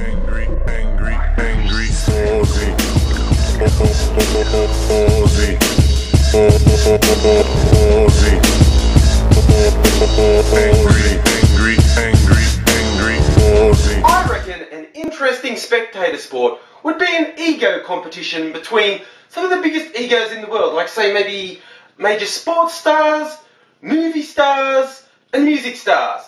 angry, Ozzy. Angry, Ozzy. I reckon an interesting spectator sport would be an ego competition between some of the biggest egos in the world, like say maybe major sports stars, movie stars, and music stars.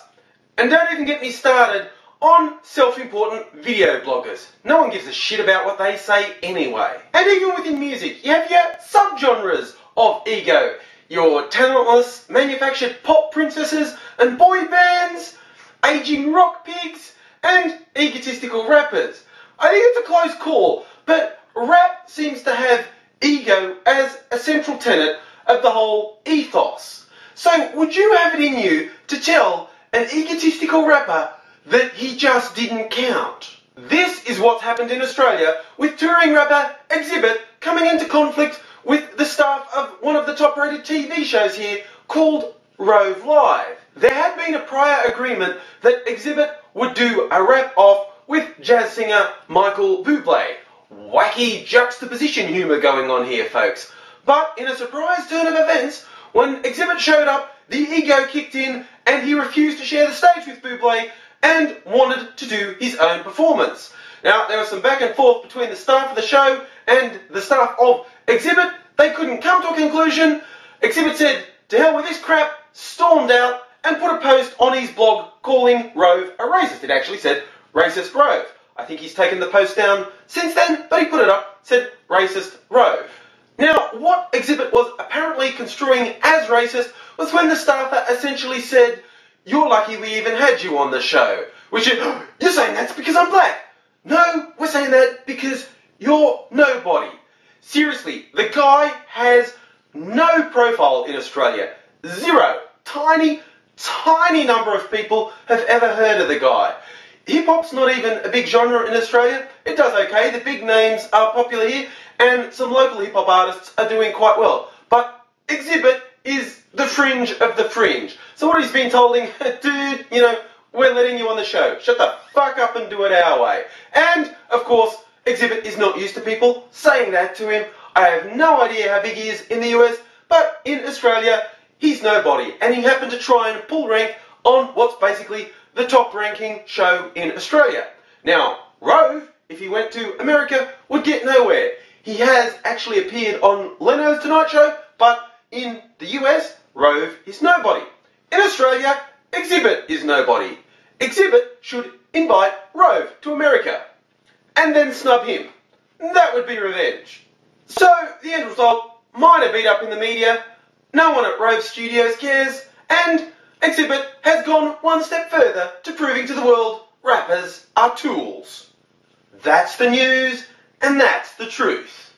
And don't even get me started on self-important video bloggers. No one gives a shit about what they say anyway. And even within music, you have your subgenres of ego. Your talentless, manufactured pop princesses and boy bands, aging rock pigs, and egotistical rappers. I think it's a close call, but rap seems to have ego as a central tenet of the whole ethos. So would you have it in you to tell an egotistical rapper that he just didn't count? This is what's happened in Australia with touring rapper Xzibit coming into conflict with the staff of one of the top-rated TV shows here called Rove Live. There had been a prior agreement that Xzibit would do a rap-off with jazz singer Michael Bublé. Wacky juxtaposition humour going on here, folks. But in a surprise turn of events, when Xzibit showed up, the ego kicked in and he refused to share the stage with Bublé and wanted to do his own performance. Now, there was some back and forth between the staff of the show and the staff of Xzibit. They couldn't come to a conclusion. Xzibit said, "To hell with this crap," stormed out and put a post on his blog calling Rove a racist. It actually said, "Racist Rove." I think he's taken the post down since then, but he put it up, said, "Racist Rove." Now, what Xzibit was apparently construing as racist was when the staffer essentially said, "You're lucky we even had you on the show." Which is, "You're saying that's because I'm black." No, we're saying that because you're nobody. Seriously, the guy has no profile in Australia. Zero. Tiny number of people have ever heard of the guy. Hip-hop's not even a big genre in Australia. It does okay. The big names are popular here, and some local hip-hop artists are doing quite well. But Xzibit is the fringe of the fringe. So what he's been told, dude, we're letting you on the show. Shut the fuck up and do it our way. And, of course, Xzibit is not used to people saying that to him. I have no idea how big he is in the US, but in Australia, he's nobody. And he happened to try and pull rank on what's basically the top-ranking show in Australia. Now, Rove, if he went to America, would get nowhere. He has actually appeared on Leno's Tonight Show, but in the US, Rove is nobody. In Australia, Xzibit is nobody. Xzibit should invite Rove to America and then snub him. That would be revenge. So, the end result, minor beat up in the media, no one at Rove Studios cares, and Xzibit has gone one step further to proving to the world rappers are tools. That's the news, and that's the truth.